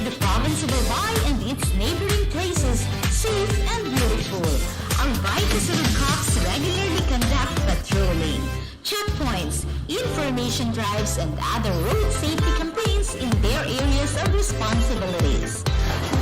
the province of Albay and its neighboring places safe and beautiful. Albay Kasurug Cops regularly conduct patrolling, checkpoints, information drives, and other road safety campaigns in their areas of responsibilities,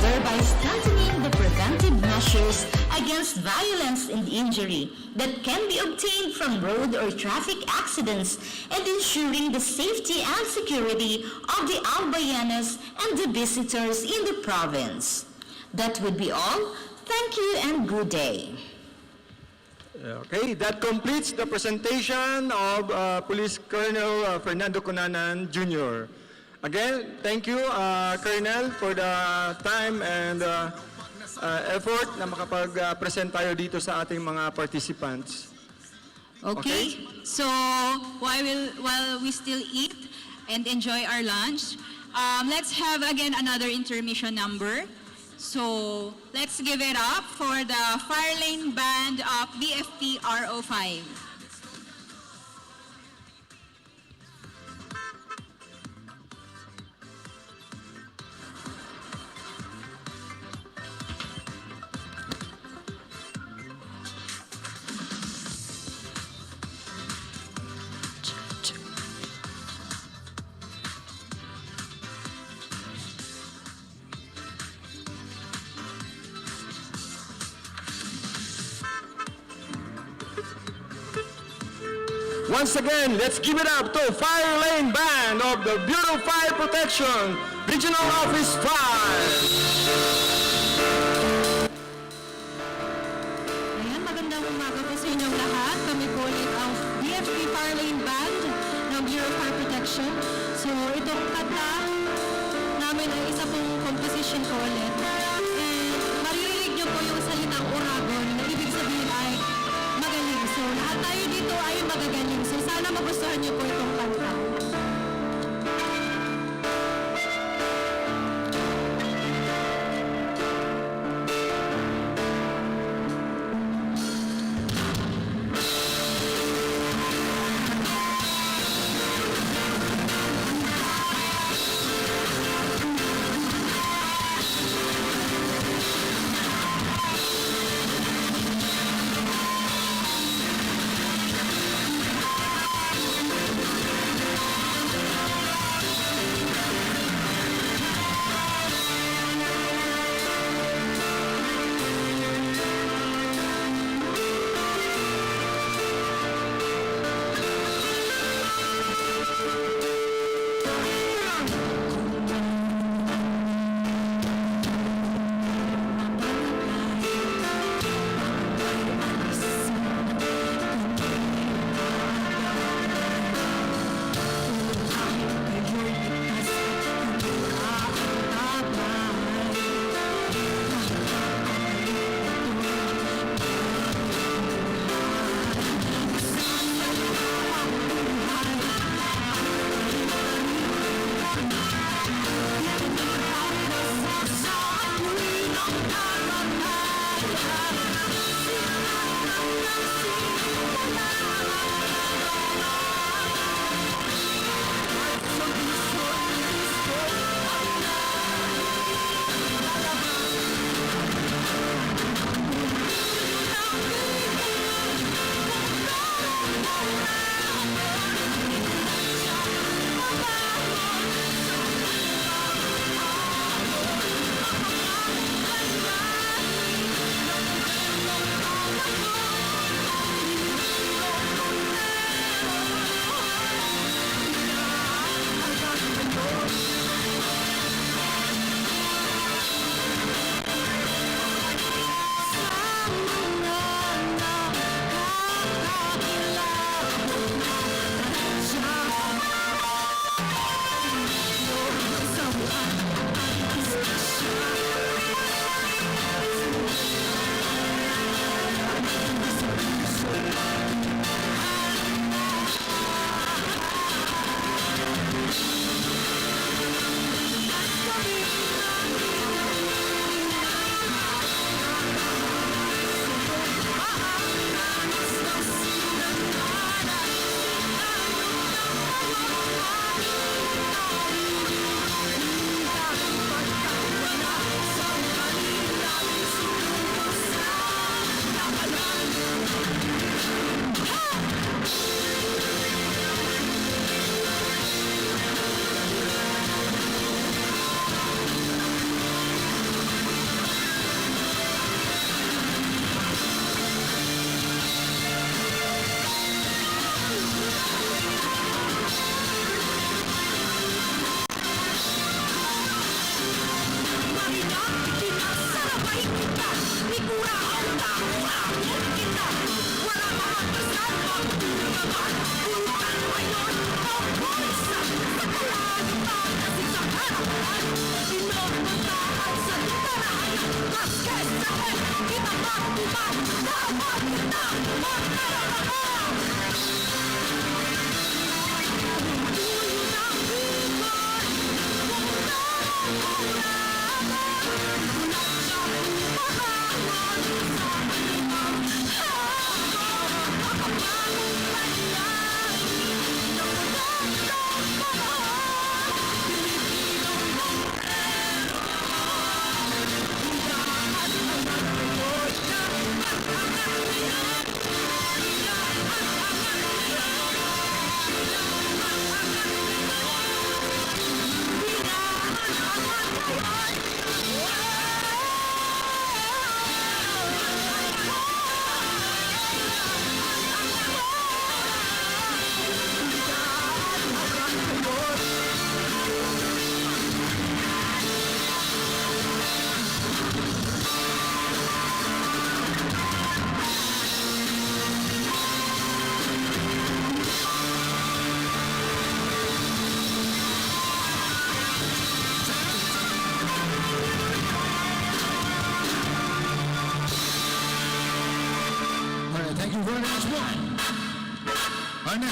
thereby strengthening the preventive measures against violence and injury that can be obtained from road or traffic accidents and ensuring the safety and security of the Albayanas and the visitors in the province. That would be all. Thank you and good day. Okay, that completes the presentation of Police Colonel Fernando Cunanan Jr. Again, thank you, Colonel, for the time and effort na makapag-present tayo dito sa ating mga participants. Okay, so while we still eat and enjoy our lunch, let's have again another intermission number. So let's give it up for the Fire Lane Band of BFP RO5. Once again, let's give it up to Fire Lane Band of the Bureau of Fire Protection, Regional Office 5. Ayan, magandang umaga po sa inyong lahat. Kami po ulit ang BFP Fire Lane Band ng Bureau of Fire Protection. So, itong kanta namin ay isa pong composition ko ulit. And maririnig niyo po yung salitang uragon na ibig sabihin ay magaling. So, lahat tayo dito ay magagaling. So, sana magustuhan niyo po itong kanta.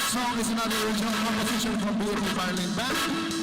song is another original composition from BFP Firelane Band.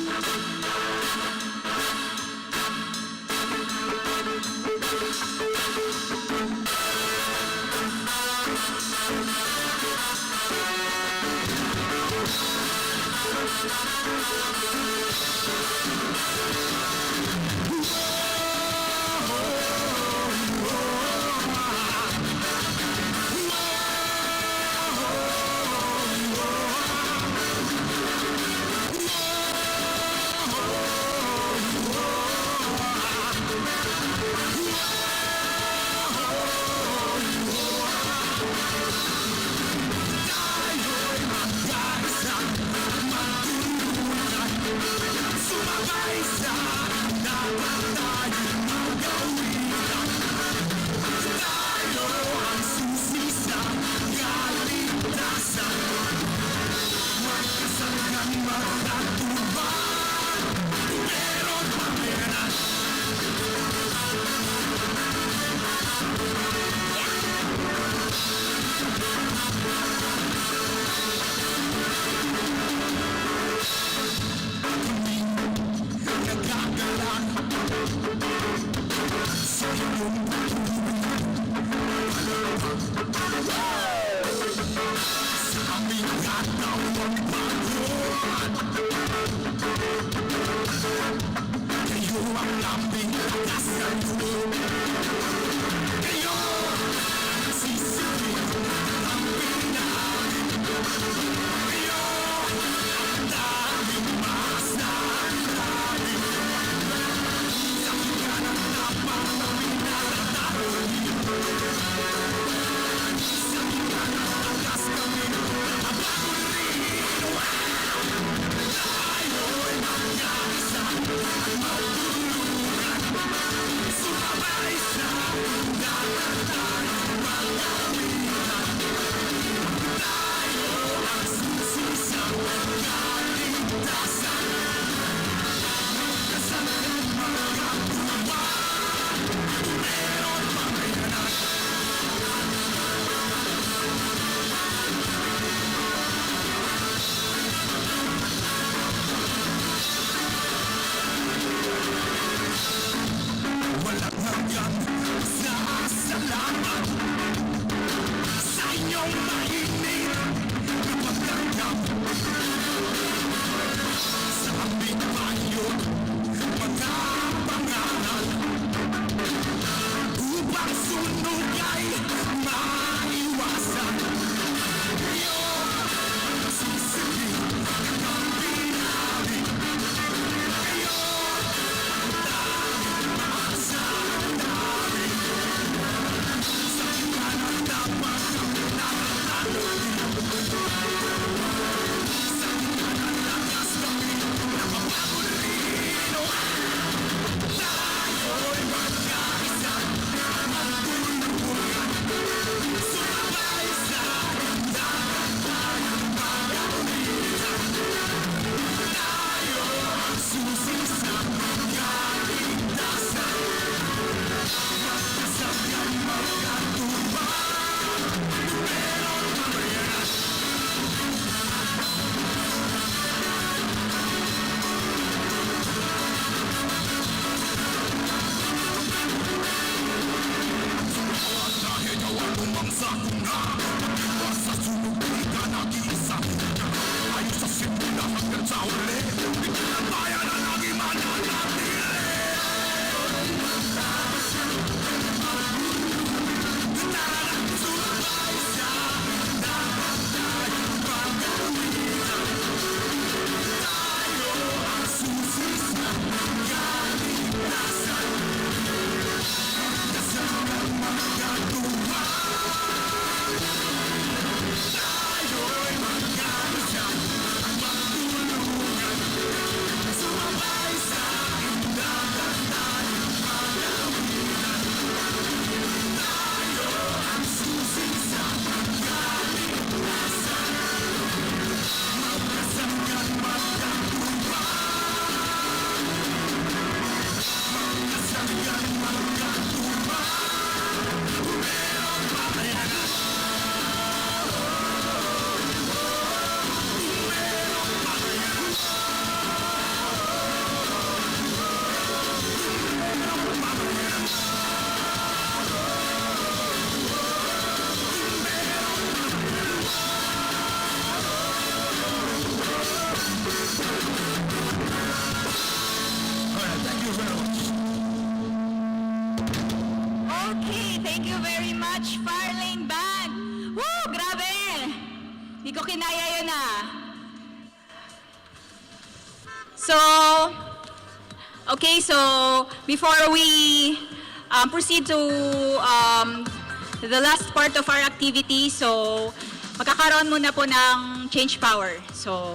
Di ko kinaya yun ah. So, okay, so before we proceed to the last part of our activity, so magkakaroon muna po ng change power. So,